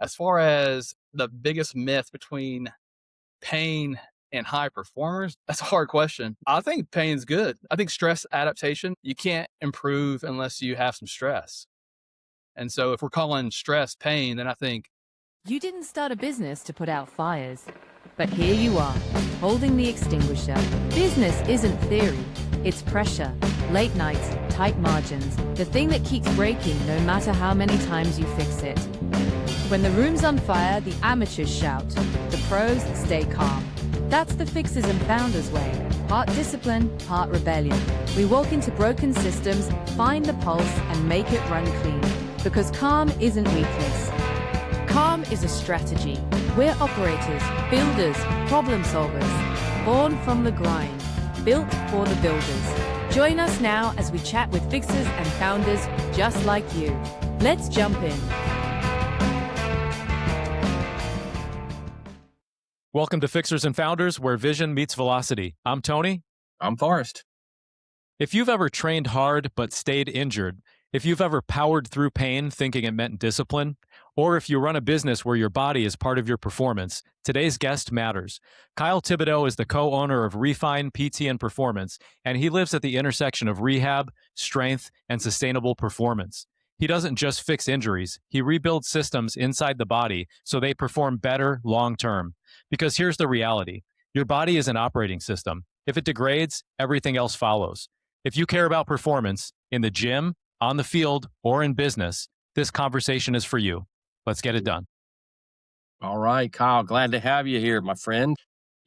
As far as the biggest myth between pain and high performers, that's a hard question. I think pain's good. I think stress adaptation, you can't improve unless you have some stress. And so if we're calling stress pain, then I think You didn't start a business to put out fires, but here you are, holding the extinguisher. Business isn't theory, it's pressure, late nights, tight margins, the thing that keeps breaking no matter how many times you fix it. When the room's on fire, the amateurs shout, the pros stay calm. That's the Fixers and Founders way. Part discipline, part rebellion. We walk into broken systems, find the pulse, and make it run clean. Because calm isn't weakness. Calm is a strategy. We're operators, builders, problem solvers. Born from the grind. Built for the builders. Join us now as we chat with fixers and founders just like you. Let's jump in. Welcome to Fixers and Founders, where vision meets velocity. I'm Tony. I'm Forrest. If you've ever trained hard but stayed injured, if you've ever powered through pain thinking it meant discipline, or if you run a business where your body is part of your performance, today's guest matters. Kyle Thibodeaux is the co-owner of Refine PT and Performance, and he lives at the intersection of rehab, strength, and sustainable performance. He doesn't just fix injuries, he rebuilds systems inside the body so they perform better long-term. Because here's the reality. Your body is an operating system. If it degrades, everything else follows. If you care about performance in the gym, on the field, or in business, this conversation is for you. Let's get it done. All right, Kyle, glad to have you here, my friend.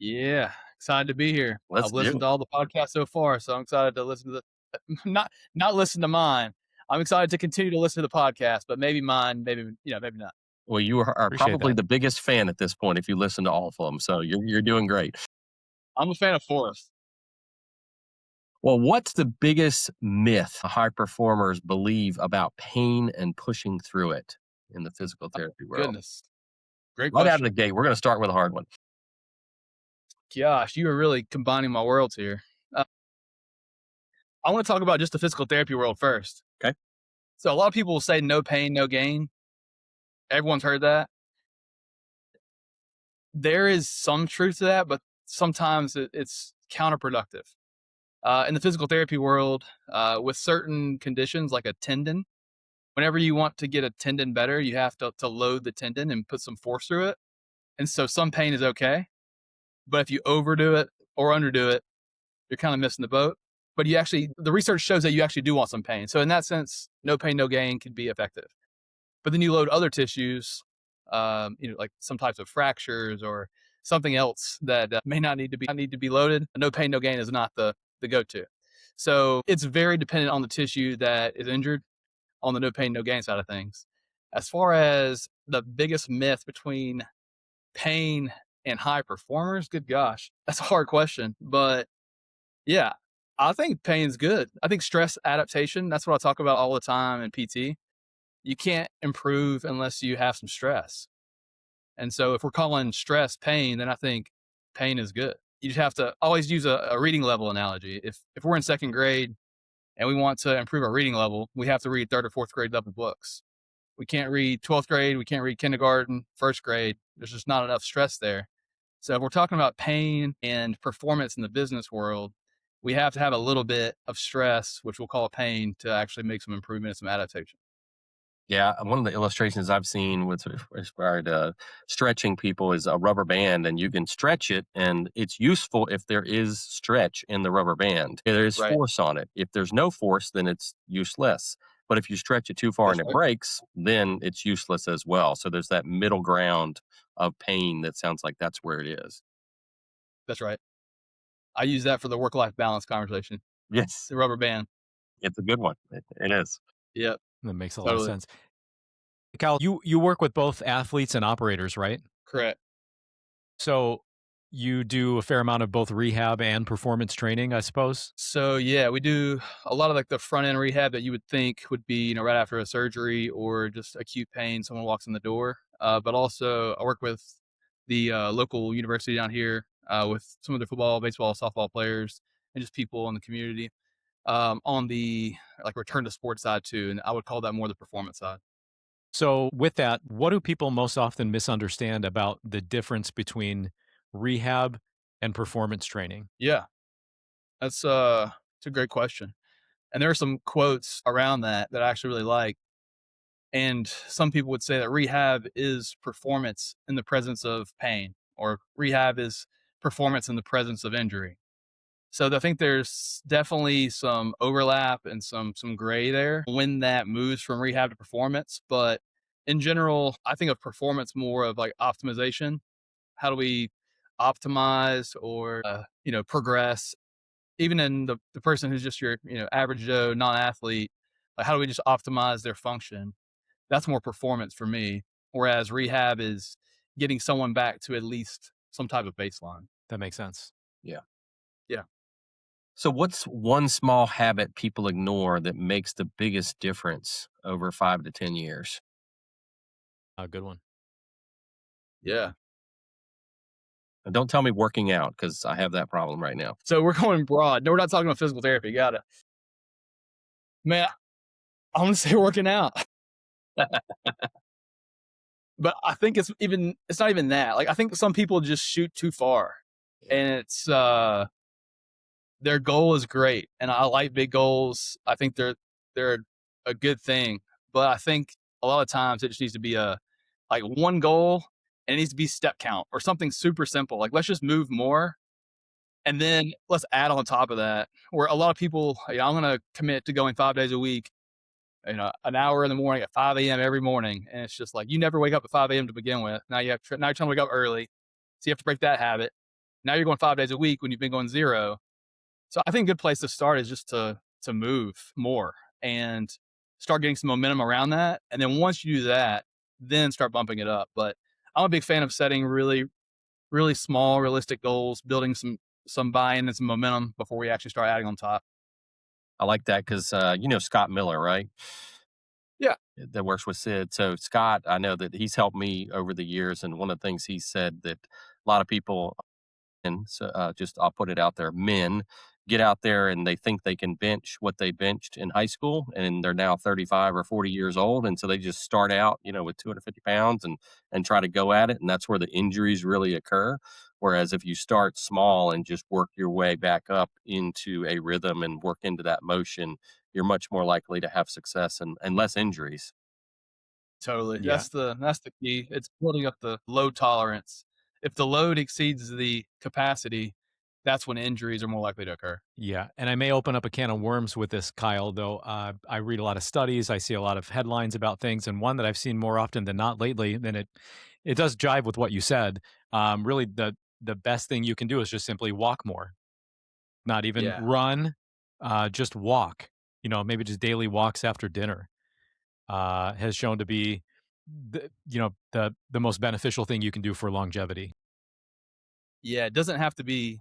yeah, excited to be here. Let's I've listened do to all the podcasts so far, so I'm excited to listen to the not listen to mine. I'm excited to continue to listen to the podcast, but maybe mine, maybe maybe not. Well, you are Appreciate probably that. the biggest fan at this point if you listen to all of them, so you're doing great. I'm a fan of Forrest. Well, what's the biggest myth high performers believe about pain and pushing through it in the physical therapy world? Goodness, great Right out of question. the gate, we're going to start with a hard one. Gosh, you are really combining my worlds here. Uh, I want to talk about just the physical therapy world first. Okay. So a lot of people will say no pain, no gain. Everyone's heard that. There is some truth to that, but sometimes it's counterproductive. In the physical therapy world, with certain conditions like a tendon, whenever you want to get a tendon better, you have to load the tendon and put some force through it. And so some pain is okay. But if you overdo it or underdo it, you're kind of missing the boat. But the research shows that you actually do want some pain. So in that sense, no pain, no gain can be effective. But then you load other tissues, like some types of fractures or something else that may not need to be loaded. No pain, no gain is not the go-to. So it's very dependent on the tissue that is injured on the no pain, no gain side of things. As far as the biggest myth between pain and high performers, good gosh, that's a hard question. But yeah, I think pain's good. I think stress adaptation, that's what I talk about all the time in PT. You can't improve unless you have some stress. And so if we're calling stress pain, then I think pain is good. You just have to always use a reading level analogy. If we're in second grade and we want to improve our reading level, we have to read third or fourth grade level books. We can't read 12th grade. We can't read kindergarten, first grade. There's just not enough stress there. So if we're talking about pain and performance in the business world, we have to have a little bit of stress, which we'll call pain, to actually make some improvement and some adaptation. Yeah, one of the illustrations I've seen with regard to stretching people is a rubber band, and you can stretch it, and it's useful if there is stretch in the rubber band. There is Right. force on it. If there's no force, then it's useless. But if you stretch it too far That's and it right. breaks, then it's useless as well. So there's that middle ground of pain that sounds like that's where it is. That's right. I use that for the work-life balance conversation. Yes, The rubber band. it's a good one. It is. Yep. That makes a lot of Totally. sense. Kyle, you work with both athletes and operators, right? Correct. So you do a fair amount of both rehab and performance training, I suppose? So yeah, we do a lot of like the front end rehab that you would think would be, right after a surgery or just acute pain, someone walks in the door. But also I work with the local university down here with some of the football, baseball, softball players and just people in the community on the like return to sports side too. And I would call that more the performance side. So, with that, what do people most often misunderstand about the difference between rehab and performance training? Yeah, it's a great question. And there are some quotes around that that I actually really like. And some people would say that rehab is performance in the presence of pain, or rehab is performance in the presence of injury. So I think there's definitely some overlap and some gray there when that moves from rehab to performance. But in general, I think of performance more of like optimization. How do we optimize or progress? Even in the person who's just your average Joe non-athlete, like how do we just optimize their function? That's more performance for me. Whereas rehab is getting someone back to at least some type of baseline. That makes sense. Yeah. Yeah. So, what's one small habit people ignore that makes the biggest difference over 5 to 10 years? A good one. Yeah. And don't tell me working out because I have that problem right now. So we're going broad. No, we're not talking about physical therapy. Got it. Man, I want to say working out, but I think it's not even that. Like I think some people just shoot too far, Yeah. and their goal is great, and I like big goals. I think they're a good thing, but I think a lot of times it just needs to be a like one goal, and it needs to be step count or something super simple. Like let's just move more, and then let's add on top of that. Where a lot of people, I'm going to commit to going 5 days a week, an hour in the morning at 5 a.m. every morning, and it's just like you never wake up at 5 a.m. to begin with. Now now you're trying to wake up early, so you have to break that habit. Now you're going 5 days a week when you've been going zero. So I think a good place to start is just to move more and start getting some momentum around that. And then once you do that, then start bumping it up. But I'm a big fan of setting really, really small, realistic goals, building some buy-in and some momentum before we actually start adding on top. I like that because you know Scott Miller, right? Yeah. That works with Sid. So Scott, I know that he's helped me over the years, and one of the things he said that a lot of people, and so, just I'll put it out there, men get out there and they think they can bench what they benched in high school, and they're now 35 or 40 years old, and so they just start out, with 250 pounds and try to go at it, and that's where the injuries really occur. Whereas if you start small and just work your way back up into a rhythm and work into that motion, you're much more likely to have success and less injuries. Totally. Yeah. That's the key. It's building up the load tolerance. If the load exceeds the capacity, that's when injuries are more likely to occur. Yeah, and I may open up a can of worms with this, Kyle, though. I read a lot of studies, I see a lot of headlines about things, and one that I've seen more often than not lately, and it does jive with what you said. Really, the best thing you can do is just simply walk more, not even Yeah. run, just walk. Maybe just daily walks after dinner has shown to be the most beneficial thing you can do for longevity. Yeah. It doesn't have to be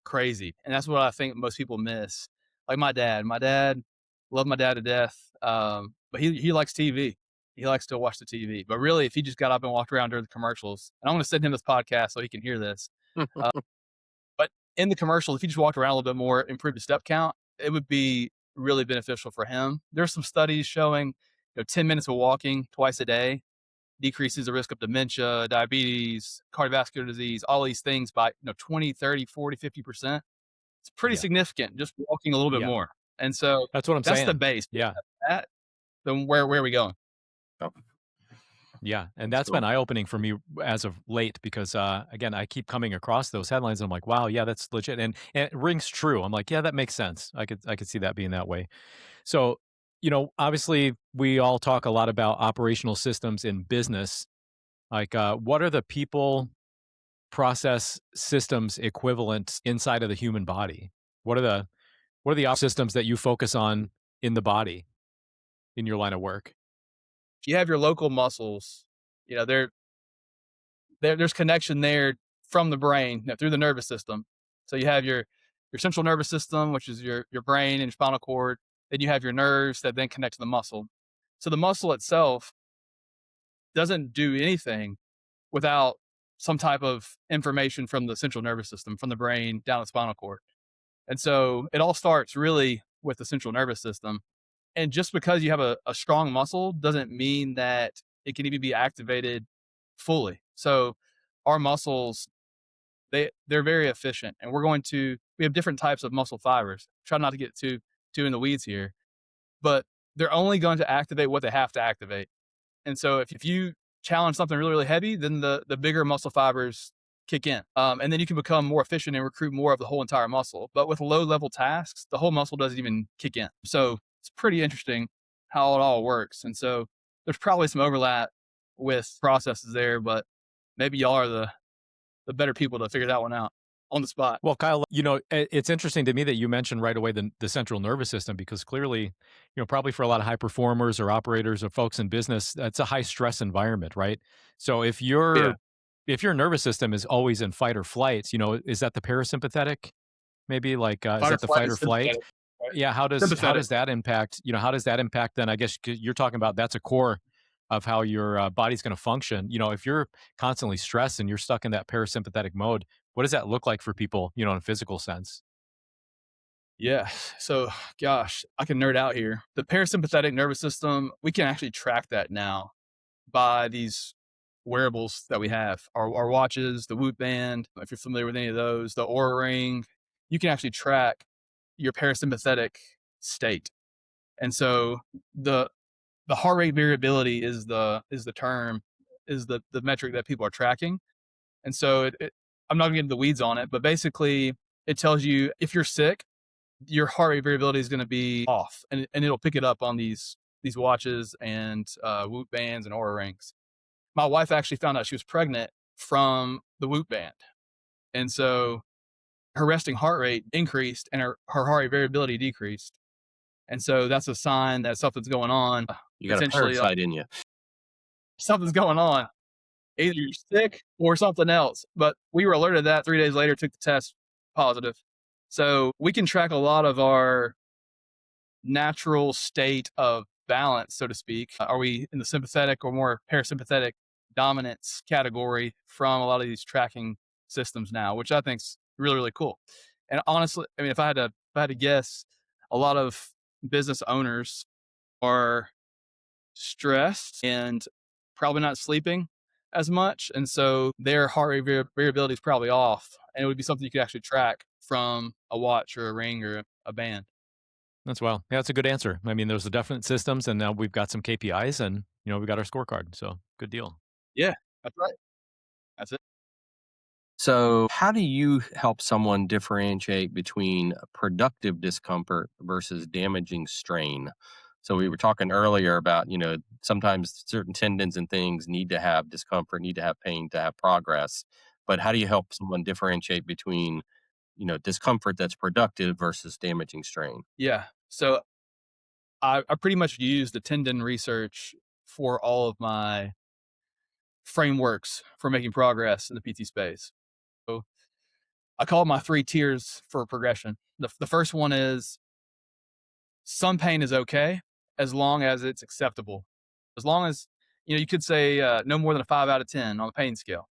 crazy. And that's what I think most people miss. Like my dad. My dad, love my dad to death. But he likes TV. He likes to watch the TV. But really, if he just got up and walked around during the commercials, and I'm going to send him this podcast so he can hear this. Uh, but in the commercial, if he just walked around a little bit more, improved the step count, it would be really beneficial for him. There's some studies showing 10 minutes of walking twice a day decreases the risk of dementia, diabetes, cardiovascular disease, all these things by 20, 30, 40, 50%. It's pretty Yeah, significant just walking a little bit yeah, more. And so that's what I'm that's the saying. base. Yeah. That, then where are we going? Oh, Yeah, and that's that's been cool. eye-opening for me as of late because, again, I keep coming across those headlines and I'm like, "Wow, yeah, that's legit," and it rings true. I'm like, "Yeah, that makes sense. I could see that being that way." So, obviously, we all talk a lot about operational systems in business. Like, what are the people, process, systems equivalents inside of the human body? What are the systems that you focus on in the body in your line of work? If you have your local muscles, there there's connection there from the brain, through the nervous system. So you have your central nervous system, which is your brain and your spinal cord. Then you have your nerves that then connect to the muscle. So the muscle itself doesn't do anything without some type of information from the central nervous system, from the brain down the spinal cord. And so it all starts really with the central nervous system. And just because you have a strong muscle doesn't mean that it can even be activated fully. So our muscles, they're very efficient, and we have different types of muscle fibers. Try not to get too in the weeds here, but they're only going to activate what they have to activate. And so if you challenge something really, really heavy, then the bigger muscle fibers kick in. And then you can become more efficient and recruit more of the whole entire muscle. But with low level tasks, the whole muscle doesn't even kick in. So it's pretty interesting how it all works. And so there's probably some overlap with processes there, but maybe y'all are the better people to figure that one out on the spot. Well, Kyle, it's interesting to me that you mentioned right away the central nervous system because clearly, probably for a lot of high performers or operators or folks in business, that's a high stress environment, right? So Yeah. if your nervous system is always in fight or flight, is that the parasympathetic? Maybe like is Fight or that the flight fight or is flight? sympathetic, right? Yeah, how Sympathetic. does that impact? How does that impact then? I guess you're talking about that's a core of how your body's going to function. If you're constantly stressed and you're stuck in that parasympathetic mode, what does that look like for people? In a physical sense. Yeah. So, gosh, I can nerd out here. The parasympathetic nervous system, we can actually track that now by these wearables that we have, our watches, the Whoop band. If you're familiar with any of those, the Aura Ring, you can actually track your parasympathetic state. And so the the heart rate variability is the term, is the metric that people are tracking. And so I'm not gonna get into the weeds on it, but basically it tells you if you're sick, your heart rate variability is going to be off, and it'll pick it up on these watches and Whoop bands and Aura rings. My wife actually found out she was pregnant from the Whoop band, and so her resting heart rate increased and her heart rate variability decreased, and so that's a sign that something's going on. You got a Potentially, parasite in you. something's going on. Either you're sick or something else. But we were alerted that 3 days later. Took the test positive, so we can track a lot of our natural state of balance, so to speak. Are we in the sympathetic or more parasympathetic dominance category from a lot of these tracking systems now, which I think's really, really cool. And honestly, I mean, if I had to guess, a lot of business owners are stressed and probably not sleeping as much. And so their heart rate variability is probably off. And it would be something you could actually track from a watch or a ring or a band. That's well. Yeah, that's a good answer. I mean, there's the definite systems, and now we've got some KPIs, and we got our scorecard. So good deal. Yeah, that's right. That's it. So, how do you help someone differentiate between productive discomfort versus damaging strain? So, we were talking earlier about, sometimes certain tendons and things need to have discomfort, need to have pain to have progress. But how do you help someone differentiate between, discomfort that's productive versus damaging strain? Yeah. So I pretty much use the tendon research for all of my frameworks for making progress in the PT space. So I call it my three tiers for progression. The first one is some pain is okay as long as it's acceptable. As long as, you could say no more than a 5 out of 10 on the pain scale.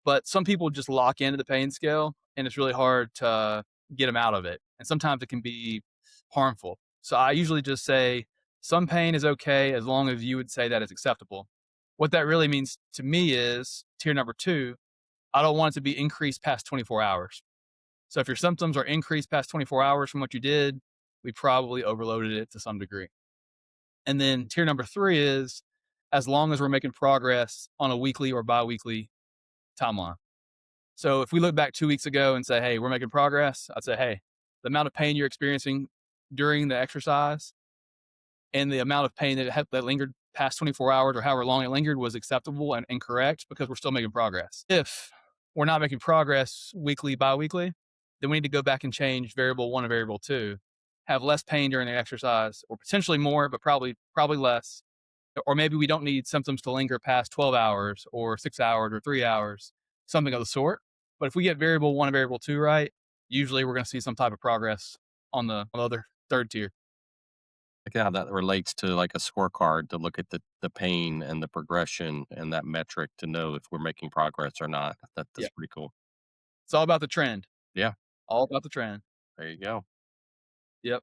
But some people just lock into the pain scale and it's really hard to get them out of it. And sometimes it can be harmful. So I usually just say some pain is okay as long as you would say that it's acceptable. What that really means to me is tier number two, I don't want it to be increased past 24 hours. So if your symptoms are increased past 24 hours from what you did, we probably overloaded it to some degree. And then tier number three is as long as we're making progress on a weekly or biweekly timeline. So if we look back 2 weeks ago and say, hey, we're making progress, I'd say, hey, the amount of pain you're experiencing during the exercise and the amount of pain that lingered past 24 hours or however long it lingered was acceptable and correct because we're still making progress. If we're not making progress weekly, bi-weekly, then we need to go back and change variable one and variable two, have less pain during the exercise or potentially more, but probably less. Or maybe we don't need symptoms to linger past 12 hours or 6 hours or 3 hours, something of the sort. But if we get variable one and variable two right, usually we're going to see some type of progress on the other third tier. Like how that relates to like a scorecard to look at the pain and the progression and that metric to know if we're making progress or not. That's Yeah. pretty cool. It's all about the trend. Yeah, All about the trend. there you go. Yep.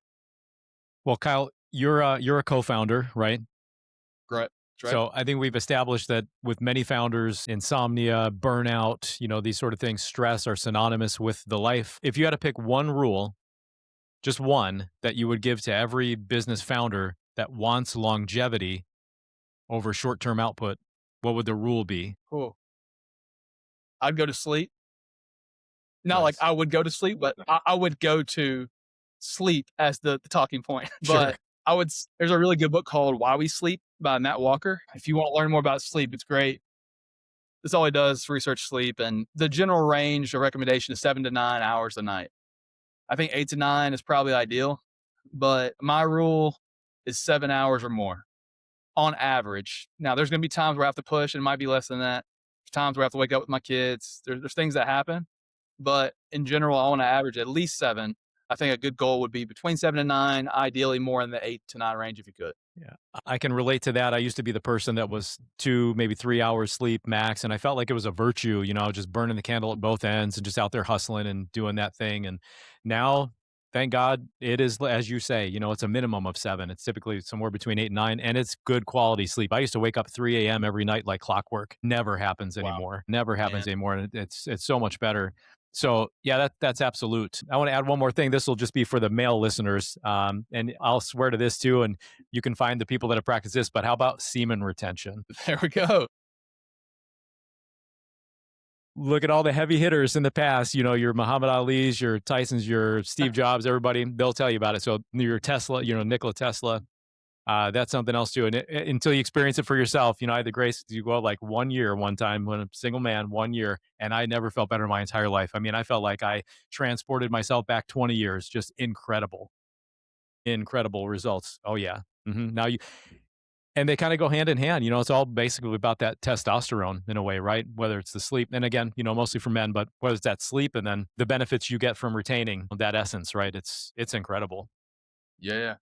Well, Kyle, You're a co-founder, right? Right. That's right. So I think we've established that with many founders, insomnia, burnout, these sort of things, stress are synonymous with the life. If you had to pick one rule, just one that you would give to every business founder that wants longevity over short-term output, what would the rule be? Cool. I'd go to sleep. Not like Nice. I would go to sleep, but I would go to sleep as the talking point. Sure. But there's a really good book called Why We Sleep by Matt Walker. If you want to learn more about sleep, it's great. That's all he does, research sleep. And the general range of recommendation is 7 to 9 hours a night. I think 8 to 9 is probably ideal, but my rule is 7 hours or more on average. Now, there's going to be times where I have to push and it might be less than that. There's times where I have to wake up with my kids. There's things that happen, but in general, I want to average at least 7. I think a good goal would be between 7 to 9, ideally more in the 8 to 9 range if you could. Yeah, I can relate to that. I used to be the person that was 2, maybe 3 hours sleep max, and I felt like it was a virtue, just burning the candle at both ends and just out there hustling and doing that thing. And now, thank God, it is, as you say, it's a minimum of 7. It's typically somewhere between 8 and 9, and it's good quality sleep. I used to wake up 3 a.m. every night like clockwork. Never happens Wow, anymore. Never happens man. anymore. And it's so much better. So yeah, that's absolute. I want to add one more thing. This will just be for the male listeners, and I'll swear to this too. And you can find the people that have practiced this. But how about semen retention? There we go. Look at all the heavy hitters in the past. Your Muhammad Ali's, your Tyson's, your Steve Jobs. Everybody, they'll tell you about it. So your Tesla, Nikola Tesla. That's something else too. And until you experience it for yourself, I had the grace to go like 1 year one time when I'm a single man, 1 year, and I never felt better in my entire life. I mean, I felt like I transported myself back 20 years. Just incredible, incredible results. Oh yeah. Now and they kind of go hand in hand. It's all basically about that testosterone in a way, right? Whether it's the sleep, and again, mostly for men, but whether it's that sleep and then the benefits you get from retaining that essence, right? It's incredible. Yeah.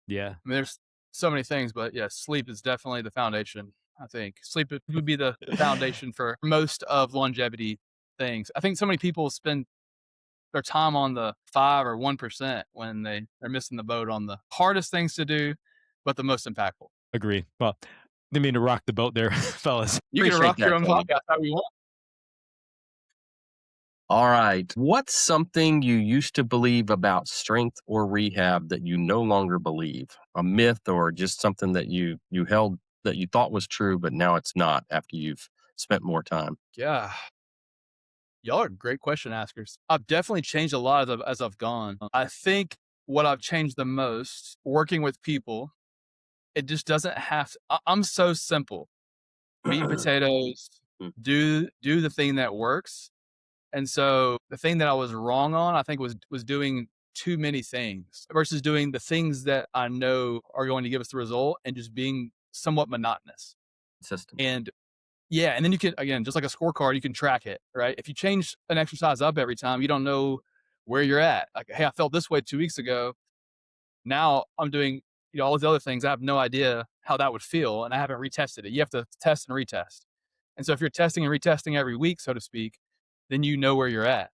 Yeah. I mean, there's so many things, but yeah, sleep is definitely the foundation. I think sleep would be the foundation for most of longevity things. I think so many people spend their time on the 5 or 1% when they're missing the boat on the hardest things to do, but the most impactful. Agree. Well, didn't mean to rock the boat there, fellas. You can Appreciate rock your that, own Tony. podcast how you want. All right. What's something you used to believe about strength or rehab that you no longer believe? A myth or just something that you held that you thought was true, but now it's not after you've spent more time? Yeah. Y'all are great question askers. I've definitely changed a lot as I've gone. I think what I've changed the most working with people, it just doesn't have to, I'm so simple. Meat and potatoes, Mm. do the thing that works. And so the thing that I was wrong on, I think was doing too many things versus doing the things that I know are going to give us the result and just being somewhat monotonous. Consistent. And yeah, and then you can, again, just like a scorecard, you can track it, right? If you change an exercise up every time, you don't know where you're at. Like, hey, I felt this way 2 weeks ago. Now I'm doing, all these other things. I have no idea how that would feel, and I haven't retested it. You have to test and retest. And so if you're testing and retesting every week, so to speak, then you know where you're at.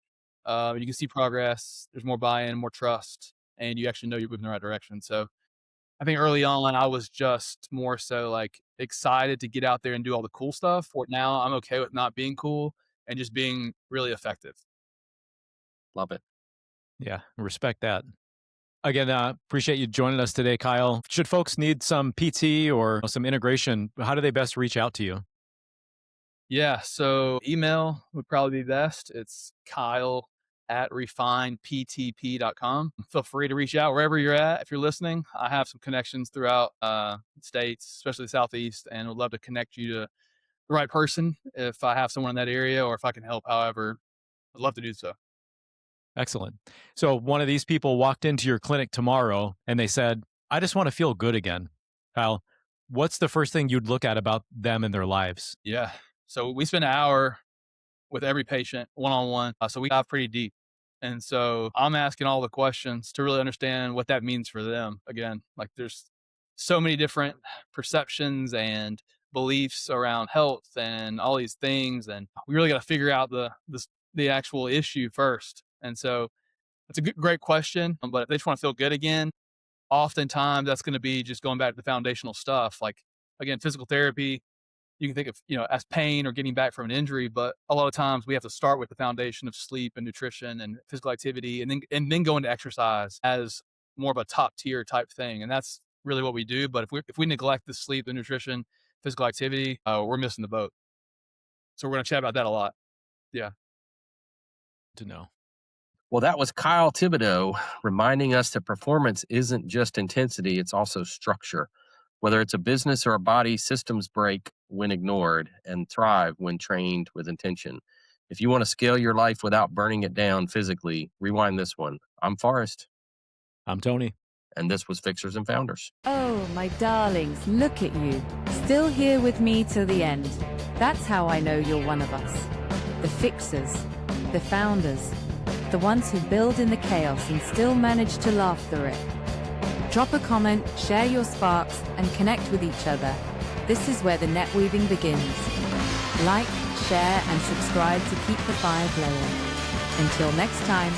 You can see progress. There's more buy-in, more trust, and you actually know you're moving in the right direction. So I think early on, I was just more so like excited to get out there and do all the cool stuff. For now, I'm okay with not being cool and just being really effective. Love it. Yeah, respect that. Again, appreciate you joining us today, Kyle. Should folks need some PT or some integration, how do they best reach out to you? Yeah. So email would probably be best. It's Kyle@refinedptp.com. Feel free to reach out wherever you're at. If you're listening, I have some connections throughout the states, especially the Southeast, and would love to connect you to the right person if I have someone in that area or if I can help. However, I'd love to do so. Excellent. So one of these people walked into your clinic tomorrow and they said, I just want to feel good again. Kyle, what's the first thing you'd look at about them and their lives? Yeah. So we spend an hour with every patient one-on-one. So we dive pretty deep. And so I'm asking all the questions to really understand what that means for them. Again, like there's so many different perceptions and beliefs around health and all these things. And we really got to figure out the actual issue first. And so it's a great question. But if they just want to feel good again, oftentimes that's going to be just going back to the foundational stuff. Like, again, physical therapy, you can think of, as pain or getting back from an injury, but a lot of times we have to start with the foundation of sleep and nutrition and physical activity, and then go into exercise as more of a top tier type thing. And that's really what we do. But if we neglect the sleep, the nutrition, physical activity, we're missing the boat. So we're going to chat about that a lot. Yeah. To know. Well, that was Kyle Thibodeaux reminding us that performance isn't just intensity, it's also structure. Whether it's a business or a body, systems break when ignored and thrive when trained with intention. If you want to scale your life without burning it down physically, rewind this one. I'm Forrest, I'm Tony. and this was Fixers and Founders. Oh, my darlings, look at you. Still here with me till the end. That's how I know you're one of us. The fixers, the founders, the ones who build in the chaos and still manage to laugh through it. Drop a comment, share your sparks, and connect with each other. This is where the net weaving begins. Like, share, and subscribe to keep the fire blowing. Until next time.